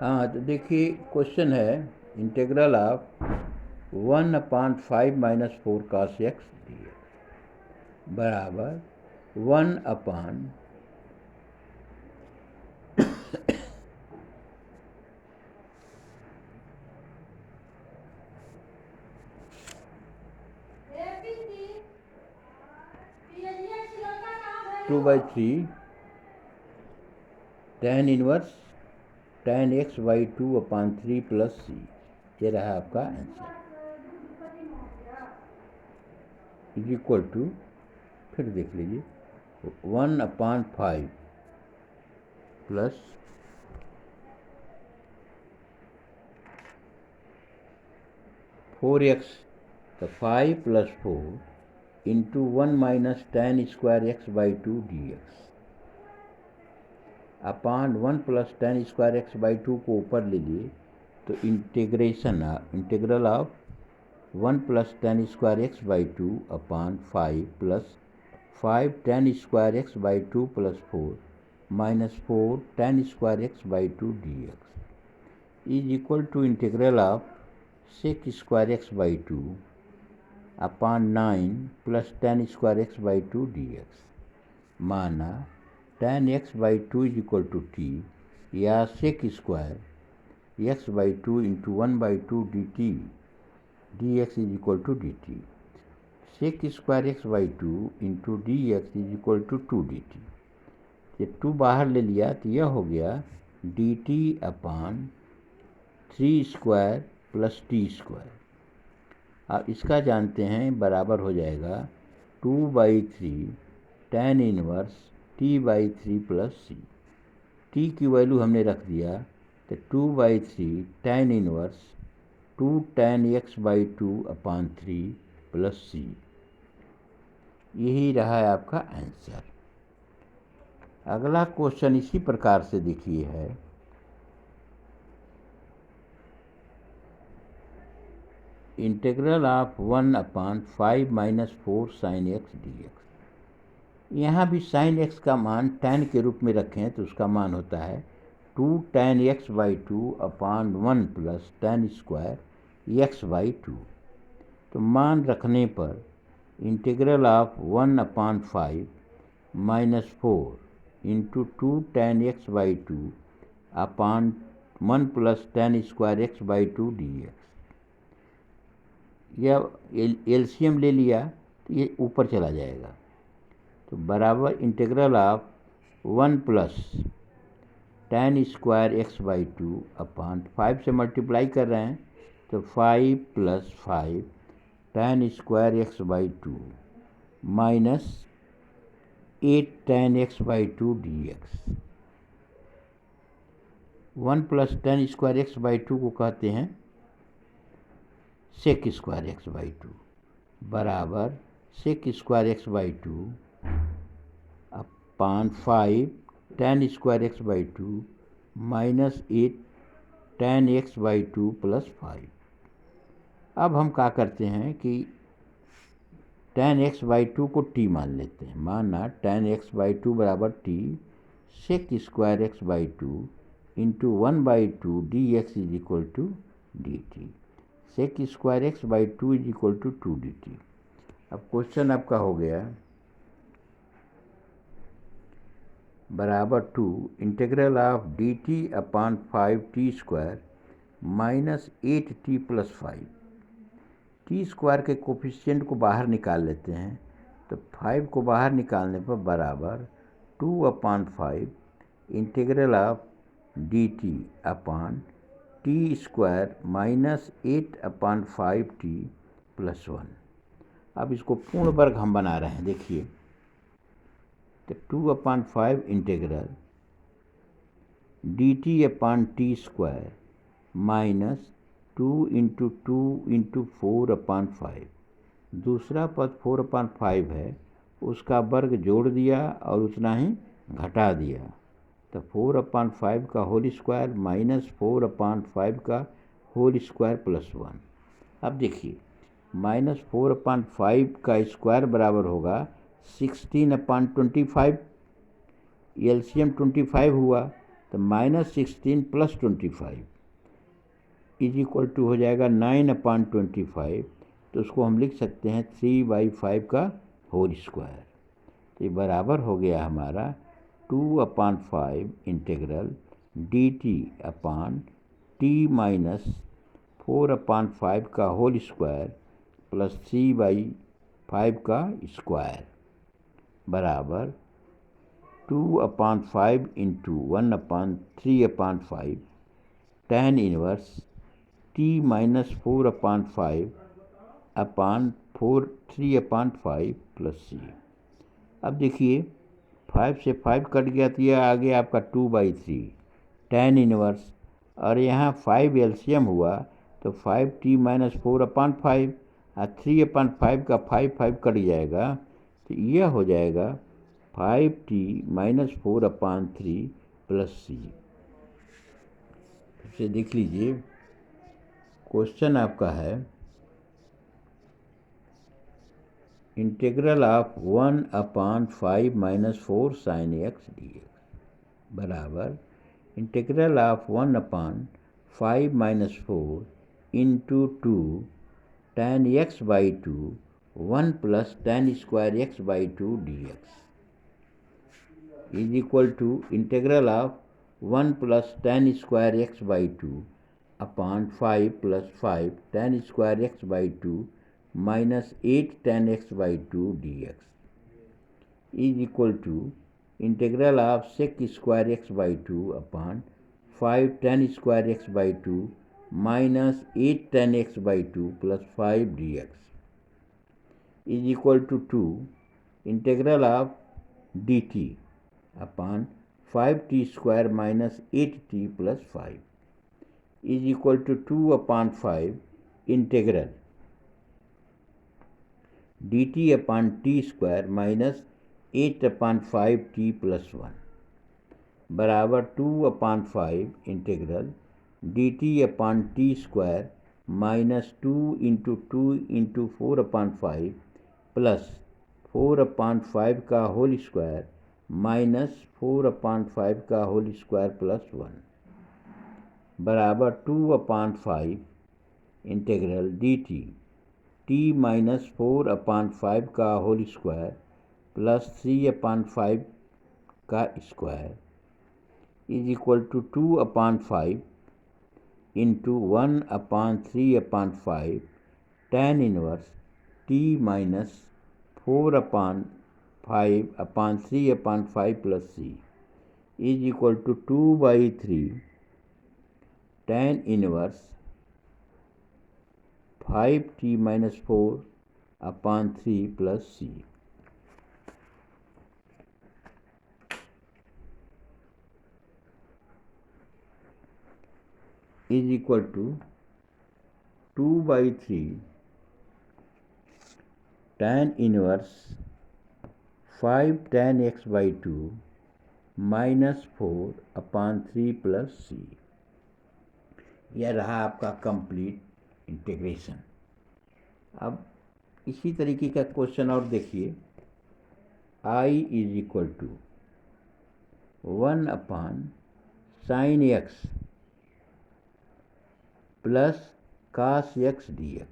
हाँ, तो देखिए क्वेश्चन है integral of 1/5 - 4 cos x dx बराबर 1/, two by three tan inverse tan x/2/3 plus c। ये रहा आपका आंसर इज इक्वल टू, फिर देख लीजिए, 1/5 प्लस 4x, तो 5 plus 4 into 1 minus tan square x/2 dx upon 1 plus tan square x/2 को ऊपर ले लिए तो integral of 1 plus tan square x/2 upon 5 plus 5 tan square x/2 plus 4 minus 4 tan square x/2 dx is equal to integral of sec square x/2 upon 9 plus tan square x/2 dx माना tan x/2 is equal to t या sec square x/2 into 1/2 dt dx is equal to dt sec square x/2 into dx is equal to 2 dt। ये 2 बाहर ले लिया तो यह हो गया dt अपान 3 स्क्वायर प्लस टी स्क्वायर। अब इसका जानते हैं बराबर हो जाएगा 2/3 tan इनवर्स t/3 प्लस सी। टी की वैल्यू हमने रख दिया तो 2/3 tan इनवर्स 2 tan x/2 अपान 3 प्लस सी। यही रहा है आपका आंसर। अगला क्वेश्चन इसी प्रकार से देखिए है, integral of 1/5 - 4 sin x dx। यहाँ भी sin x का मान tan के रूप में रखें तो उसका मान होता है 2 tan x/2 अपान 1 प्लस tan स्क्वायर x/2। तो मान रखने पर integral of 1/5 - 4 into 2 tan x/2 upon 1 plus tan square x/2 dx। यह एलसीएम ले लिया तो ये ऊपर चला जाएगा तो बराबर integral of 1 plus tan square x/2 upon 5 से मल्टीप्लाई कर रहे हैं तो 5 plus 5 tan square x/2 minus 8 tan x/2 dx। 1 plus tan square x/2 को कहते हैं सेक स्क्वायर x/2 बराबर सेक square x/2 upon 5 tan square x/2 minus 8 tan x/2 plus 5। अब हम क्या करते हैं कि tan x/2 को t मान लेते हैं। माना tan x/2 बराबर t sec square x/2 into 1/2 dx is equal to dt। Sec square x/2 is equal to 2 dt। अब क्वेश्चन आपका हो गया बराबर 2 integral of dt upon 5t square minus 8t plus 5। T square के coefficient को बाहर निकाल लेते हैं तो 5 को बाहर निकालने पर बराबर 2/5 integral of dt upon t square minus 8/5t plus 1। अब इसको पूर्ण वर्ग हम बना रहे हैं। देखिए तो 2/5 integral dt upon t square minus 2 into 2 into 4/5। दूसरा पद 4/5 है, उसका वर्ग जोड़ दिया और उतना ही घटा दिया तो 4/5 का होल स्क्वायर माइनस 4/5 का होल स्क्वायर प्लस 1। अब देखिए माइनस 4/5 का स्क्वायर बराबर होगा 16/25। एलसीएम 25 हुआ तो -16 + 25 इज इक्वल टू हो जाएगा 9/25। तो उसको हम लिख सकते हैं 3/5 का होल स्क्वायर। तो ये बराबर हो गया हमारा 2/5 integral dt upon t minus 4/5 का होल स्क्वायर प्लस 3/5 का स्क्वायर बराबर 2/5 into 1/3/5 tan inverse t minus 4/5 अपान 3/5 प्लस c। अब देखिए 5 से 5 कट गया तो यह आ गया आपका 2/3 tan इनवर्स, और यहाँ 5 एलसीएम हुआ तो 5t माइनस 4/5 और 3/5 का 5 कट जाएगा तो यह हो जाएगा 5t माइनस 4/3 प्लस c। फिर से देख लीजिए, क्वेश्चन आपका है integral of 1/5 minus 4 sine x dx बराबर integral of 1/5 minus 4 into 2 tan x by 2 1 plus tan square x by 2 dx is equal to integral of 1 plus tan square x by 2 upon 5 plus 5 tan square x by 2 minus 8 tan x by 2 dx is equal to integral of sec square x by 2 upon 5 tan square x by 2 minus 8 tan x by 2 plus 5 dx is equal to 2 integral of dt upon 5t square minus 8t plus 5 is equal to 2/5 integral dt upon t square minus 8/5t plus 1 बराबर 2/5 integral dt upon t square minus 2 into 2 into 4/5 plus 4/5 का whole square minus 4/5 का whole square plus 1 बराबर 2/5 integral dt t minus 4/5 का whole square plus 3/5 का square is equal to 2/5 into 1/3/5 tan inverse t minus 4/5/3/5 plus c is equal to 2/3 tan inverse 5t minus 4/3 plus c is equal to 2/3 tan inverse 5 tan x by 2 minus 4/3 plus c। यह रहा आपका complete integration. अब इसी तरीके का question और देखिए, i is equal to 1/sin x plus cos x dx।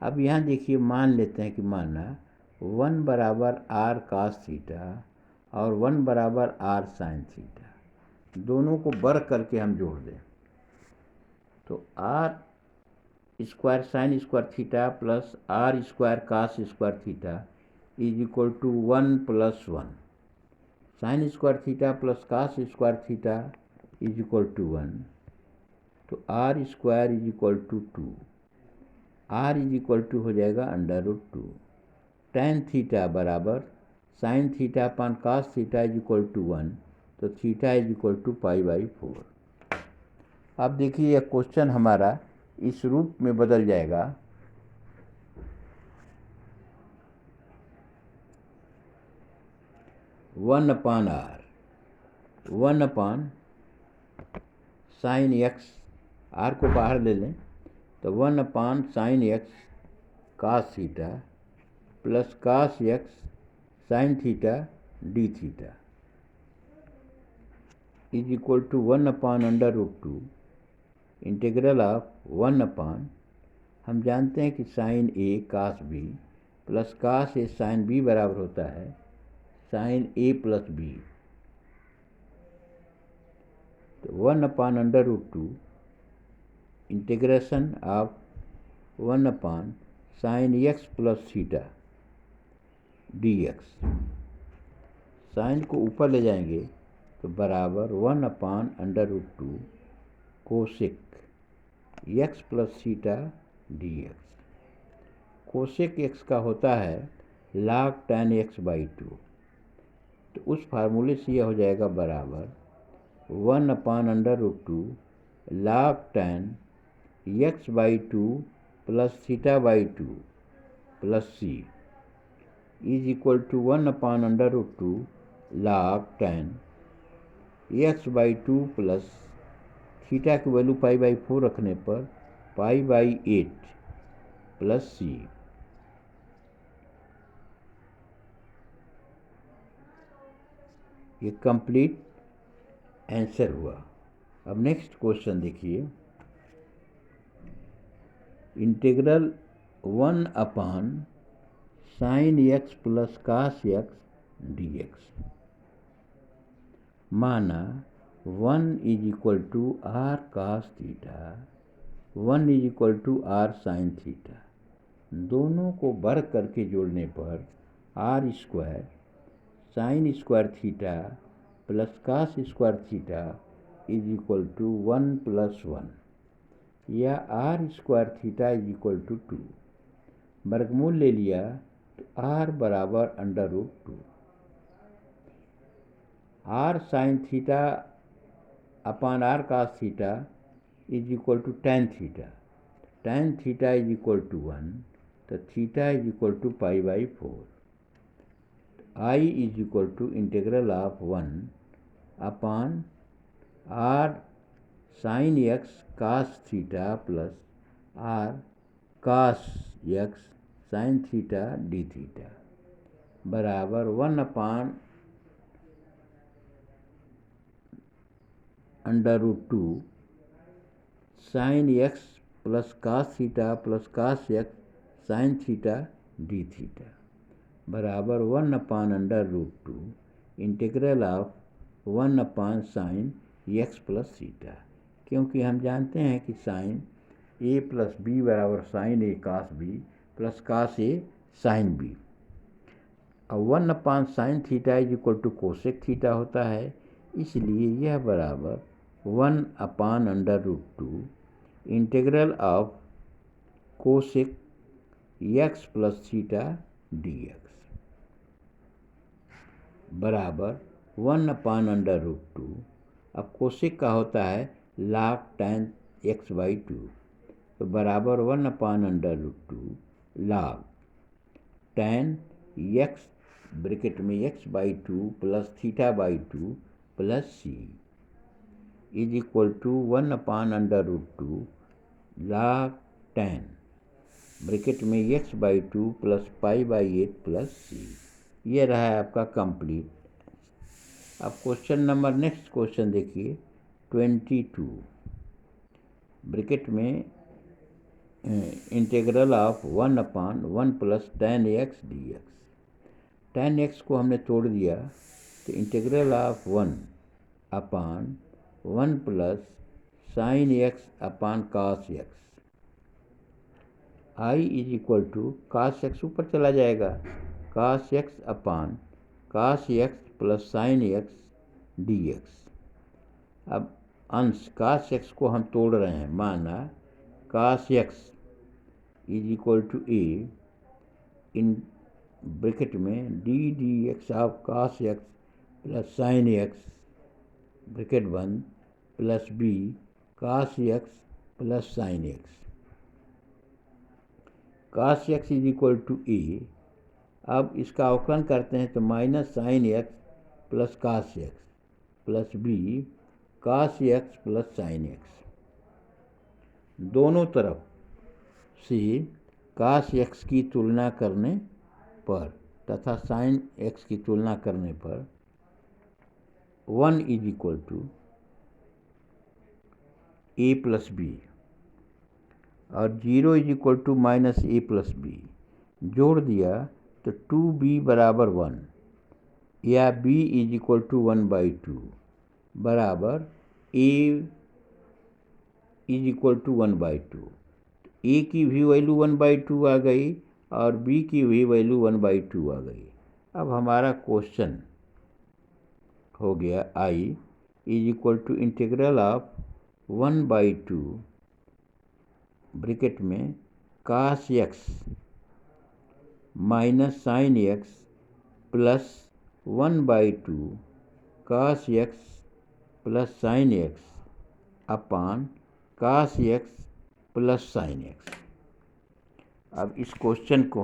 अब यहाँ देखिए, मान लेते हैं कि माना 1 बराबर r cos थीटा और 1 बराबर r sin थीटा, दोनों को वर्ग करके हम जोड़ दें तो r square sine square theta plus r square cos square theta is equal to 1 plus 1। Sine square theta plus cos square theta is equal to 1, तो r square is equal to 2, r is equal to हो जाएगा √2। tan theta बराबर sine theta upon cos theta is equal to 1, तो theta is equal to π/4। अब देखिए, यह question हमारा इस रूप में बदल जाएगा, 1/r 1/sin x, r को बाहर ले लें तो 1/sin x cos theta plus cos x sin theta d theta is equal to 1/√2 integral of 1 हम जानते हैं कि sine A cos B plus cos A sine B बराबर होता है साइन ए प्लस बी। तो 1/√2 integration of 1/sin x plus theta dx। Sine को ऊपर ले जाएंगे तो बराबर 1/√2 cosec x plus theta dx। Cosec x का होता है log tan x/2। तो उस फार्मूले से यह हो जाएगा बराबर 1/√2 log tan x/2 प्लस थीटा/2 plus c is equal to 1/√2 log tan x/2 plus theta की वैल्यू π/4 रखने पर π/8 प्लस c। ये कंप्लीट आंसर हुआ। अब नेक्स्ट क्वेश्चन देखिए, integral 1/sin x plus cos x dx। माना 1 is equal to r cos theta 1 is equal to r sin theta. दोनों को वर्ग करके जोड़ने पर r square sine square theta plus cos square theta is equal to 1 + 1 या r square theta is equal to 2। वर्गमूल ले लिया तो r बराबर √2 r sine theta upon r cos theta is equal to tan theta. tan theta is equal to 1 तो theta is equal to π/4। I is equal to integral of 1/r sine x cos theta plus r cos x sine theta d theta बराबर 1/√2 sine x plus कास theta plus cos x sine theta d theta बराबर 1/√2 integral of 1/sin x plus theta. क्योंकि हम जानते हैं कि sine A plus B बराबर sine A cos B plus cos A sine B. अब 1/sin theta is equal to cosec theta होता है, इसलिए यह बराबर 1/√2 integral of cosec x plus theta dx बराबर 1/√2। अब कोसेक का होता है log tan x/2 तो बराबर 1/√2 log tan x ब्रैकेट में x/2 प्लस थीटा/2 plus c is equal to 1/√2 log tan bracket में x/2 प्लस π/8 प्लस c। ये रहा है आपका कंप्लीट। अब क्वेश्चन नंबर नेक्स्ट क्वेश्चन देखिए 22 ब्रैकेट में integral of 1/1 plus tan x dx। tan x को हमने तोड़ दिया तो integral of 1/1 plus sin x upon cos x I is equal to cos x ऊपर चला जाएगा cos x upon cos x plus sin x dx। अब अंश cos x को हम तोड़ रहे हैं, माना cos x is equal to a in bracket में d dx of cos x plus sin x bracket बंद plus b cos x plus sin x। cos x is equal to a। अब इसका अवकलन करते हैं तो minus sin x plus cos x plus b cos x plus sin x। दोनों तरफ से cos x की तुलना करने पर तथा sin x की तुलना करने पर 1 is equal to A plus B और 0 is equal to minus A plus B जोड़ दिया तो 2b बराबर 1 या b इज इक्वल टू 1/2 बराबर a इज इक्वल टू 1/2। ए की भी वैल्यू 1/2 आ गई और बी की भी वैल्यू 1/2 आ गई। अब हमारा क्वेश्चन हो गया I is equal to integral of 1/2 bracket में cos x minus sine x plus 1/2 cos x plus sine x upon cos x plus sine x। अब इस क्वेश्चन को